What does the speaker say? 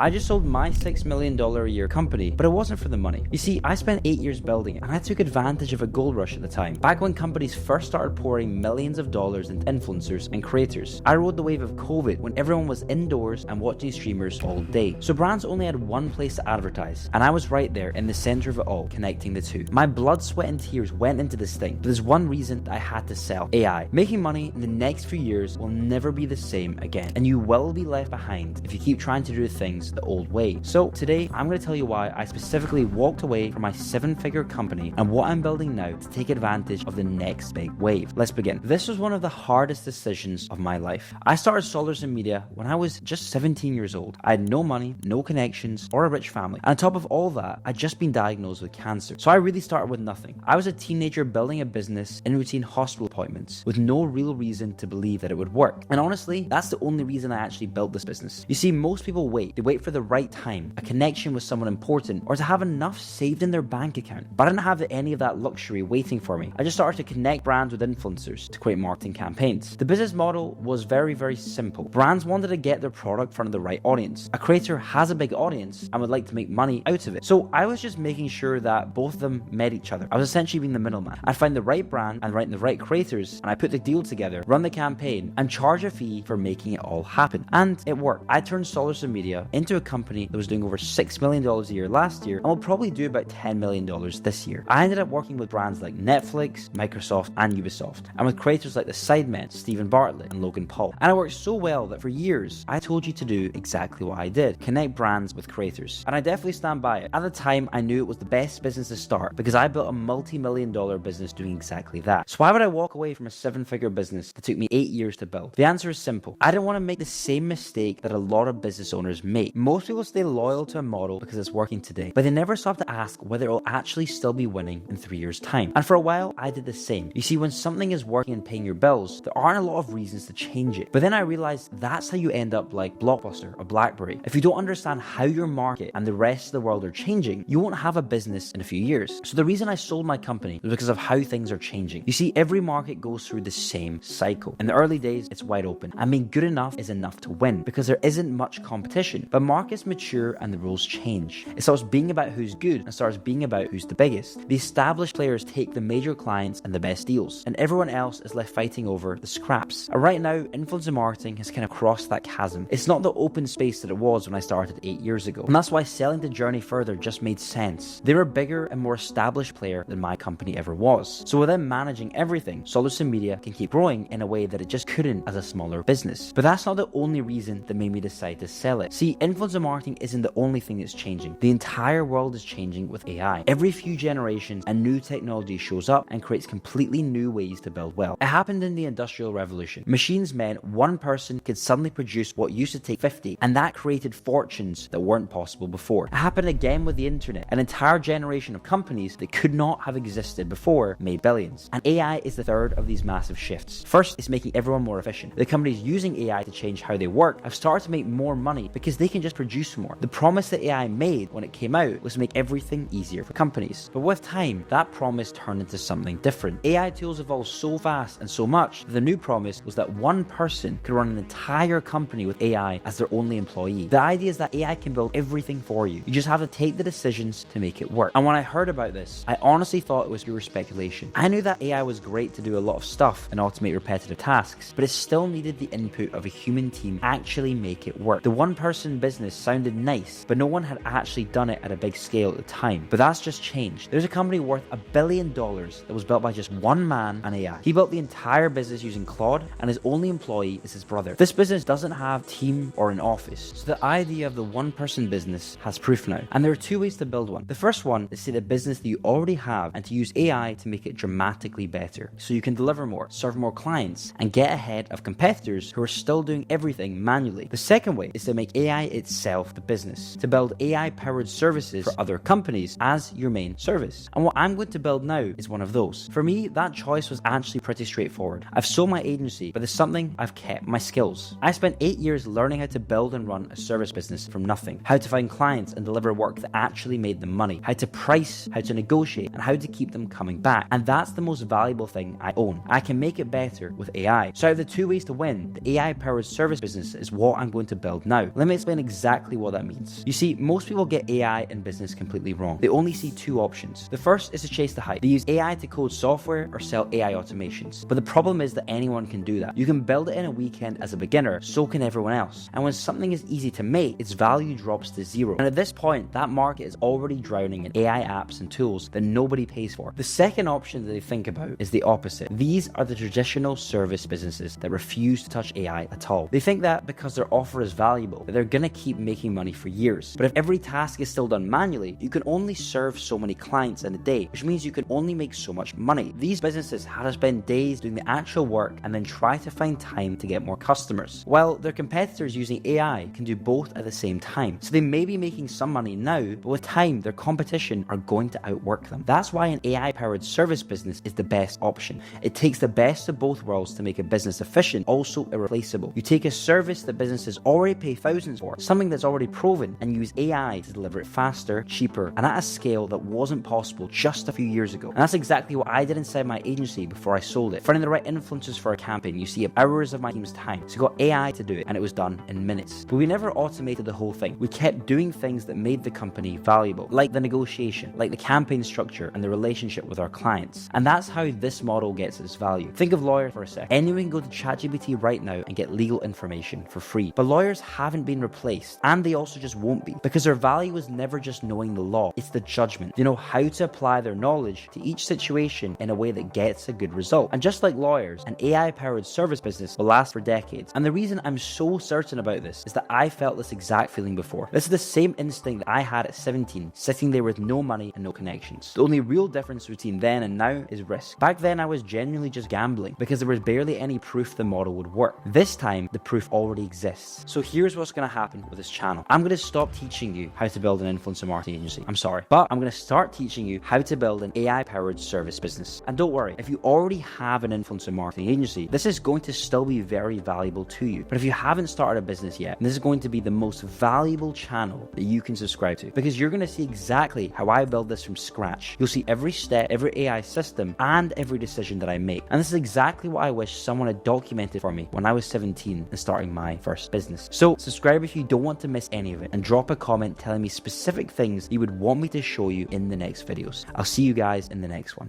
I just sold my $6 million a year company, but it wasn't for the money. You see, I spent 8 years building it, and I took advantage of a gold rush at the time. Back when companies first started pouring millions of dollars into influencers and creators. I rode the wave of COVID when everyone was indoors and watching streamers all day. So brands only had one place to advertise, and I was right there in the center of it all, connecting the two. My blood, sweat, and tears went into this thing, but there's one reason that I had to sell: AI. Making money in the next few years will never be the same again, and you will be left behind if you keep trying to do things the old way. So today, I'm going to tell you why I specifically walked away from my 7-figure company and what I'm building now to take advantage of the next big wave. Let's begin. This was one of the hardest decisions of my life. I started Solars in Media when I was just 17 years old. I had no money, no connections, or a rich family. And on top of all that, I'd just been diagnosed with cancer. So I really started with nothing. I was a teenager building a business in routine hospital appointments with no real reason to believe that it would work. And honestly, that's the only reason I actually built this business. You see, most people wait. They wait for the right time, a connection with someone important, or to have enough saved in their bank account. But I didn't have any of that luxury waiting for me. I just started to connect brands with influencers to create marketing campaigns. The business model was very, very simple. Brands wanted to get their product in front of the right audience. A creator has a big audience and would like to make money out of it. So I was just making sure that both of them met each other. I was essentially being the middleman. I'd find the right brand and write the right creators, and I put the deal together, run the campaign, and charge a fee for making it all happen. And it worked. I turned Solars Media into a company that was doing over $6 million a year last year and will probably do about $10 million this year. I ended up working with brands like Netflix, Microsoft, and Ubisoft, and with creators like the Sidemen, Stephen Bartlett, and Logan Paul. And it worked so well that for years, I told you to do exactly what I did: connect brands with creators. And I definitely stand by it. At the time, I knew it was the best business to start because I built a multi-million-dollar business doing exactly that. So why would I walk away from a 7-figure business that took me 8 years to build? The answer is simple. I didn't want to make the same mistake that a lot of business owners make. Most people stay loyal to a model because it's working today, but they never stop to ask whether it will actually still be winning in 3 years' time. And for a while, I did the same. You see, when something is working and paying your bills, there aren't a lot of reasons to change it. But then I realized that's how you end up like Blockbuster or BlackBerry. If you don't understand how your market and the rest of the world are changing, you won't have a business in a few years. So the reason I sold my company was because of how things are changing. You see, every market goes through the same cycle. In the early days, it's wide open. I mean, good enough is enough to win because there isn't much competition. But markets mature and the rules change. It starts being about who's good and starts being about who's the biggest. The established players take the major clients and the best deals, and everyone else is left fighting over the scraps. And right now, influencer marketing has kind of crossed that chasm. It's not the open space that it was when I started 8 years ago. And that's why selling the journey further just made sense. They were a bigger and more established player than my company ever was. So with them managing everything, Solars Media can keep growing in a way that it just couldn't as a smaller business. But that's not the only reason that made me decide to sell it. See, influencer marketing isn't the only thing that's changing. The entire world is changing with AI. Every few generations, a new technology shows up and creates completely new ways to build wealth. It happened in the Industrial Revolution. Machines meant one person could suddenly produce what used to take 50, and that created fortunes that weren't possible before. It happened again with the internet. An entire generation of companies that could not have existed before made billions. And AI is the third of these massive shifts. First, it's making everyone more efficient. The companies using AI to change how they work have started to make more money because they can just produce more. The promise that AI made when it came out was to make everything easier for companies. But with time, that promise turned into something different. AI tools evolved so fast and so much that the new promise was that one person could run an entire company with AI as their only employee. The idea is that AI can build everything for you. You just have to take the decisions to make it work. And when I heard about this, I honestly thought it was pure speculation. I knew that AI was great to do a lot of stuff and automate repetitive tasks, but it still needed the input of a human team to actually make it work. The one-person business sounded nice, but no one had actually done it at a big scale at the time. But that's just changed. There's a company worth $1 billion that was built by just one man and AI. He built the entire business using Claude, and his only employee is his brother. This business doesn't have a team or an office, so the idea of the one-person business has proof now. And there are two ways to build one. The first one is to take the business that you already have and to use AI to make it dramatically better, so you can deliver more, serve more clients, and get ahead of competitors who are still doing everything manually. The second way is to make AI itself the business, to build AI-powered services for other companies as your main service. And what I'm going to build now is one of those. For me, that choice was actually pretty straightforward. I've sold my agency, but there's something I've kept: my skills. I spent 8 years learning how to build and run a service business from nothing, how to find clients and deliver work that actually made them money, how to price, how to negotiate, and how to keep them coming back. And that's the most valuable thing I own. I can make it better with AI. So out of the two ways to win, the AI-powered service business is what I'm going to build now. Let me explain exactly what that means. You see, most people get AI in business completely wrong. They only see two options. The first is to chase the hype. They use AI to code software or sell AI automations. But the problem is that anyone can do that. You can build it in a weekend as a beginner, so can everyone else. And when something is easy to make, its value drops to zero. And at this point, that market is already drowning in AI apps and tools that nobody pays for. The second option that they think about is the opposite. These are the traditional service businesses that refuse to touch AI at all. They think that because their offer is valuable, that they're gonna keep making money for years. But if every task is still done manually, you can only serve so many clients in a day, which means you can only make so much money. These businesses have to spend days doing the actual work and then try to find time to get more customers. While their competitors using AI can do both at the same time. So they may be making some money now, but with time, their competition are going to outwork them. That's why an AI-powered service business is the best option. It takes the best of both worlds to make a business efficient, also irreplaceable. You take a service that businesses already pay thousands for, something that's already proven, and use AI to deliver it faster, cheaper, and at a scale that wasn't possible just a few years ago. And that's exactly what I did inside my agency before I sold it. Finding the right influencers for a campaign, you see hours of my team's time. So we got AI to do it, and it was done in minutes. But we never automated the whole thing. We kept doing things that made the company valuable, like the negotiation, like the campaign structure, and the relationship with our clients. And that's how this model gets its value. Think of lawyers for a sec. Anyone can go to ChatGPT right now and get legal information for free. But lawyers haven't been replaced, and they also just won't be, because their value is never just knowing the law, it's the judgment. They know how to apply their knowledge to each situation in a way that gets a good result. And just like lawyers, an AI-powered service business will last for decades. And the reason I'm so certain about this is that I felt this exact feeling before. This is the same instinct that I had at 17, sitting there with no money and no connections. The only real difference between then and now is risk. Back then, I was genuinely just gambling because there was barely any proof the model would work. This time, the proof already exists. So here's what's going to happen with this channel. I'm going to stop teaching you how to build an influencer marketing agency. I'm sorry. But I'm going to start teaching you how to build an AI-powered service business. And don't worry, if you already have an influencer marketing agency, this is going to still be very valuable to you. But if you haven't started a business yet, this is going to be the most valuable channel that you can subscribe to, because you're going to see exactly how I build this from scratch. You'll see every step, every AI system, and every decision that I make. And this is exactly what I wish someone had documented for me when I was 17 and starting my first business. So subscribe if you don't want to miss any of it, and drop a comment telling me specific things you would want me to show you in the next videos. I'll see you guys in the next one.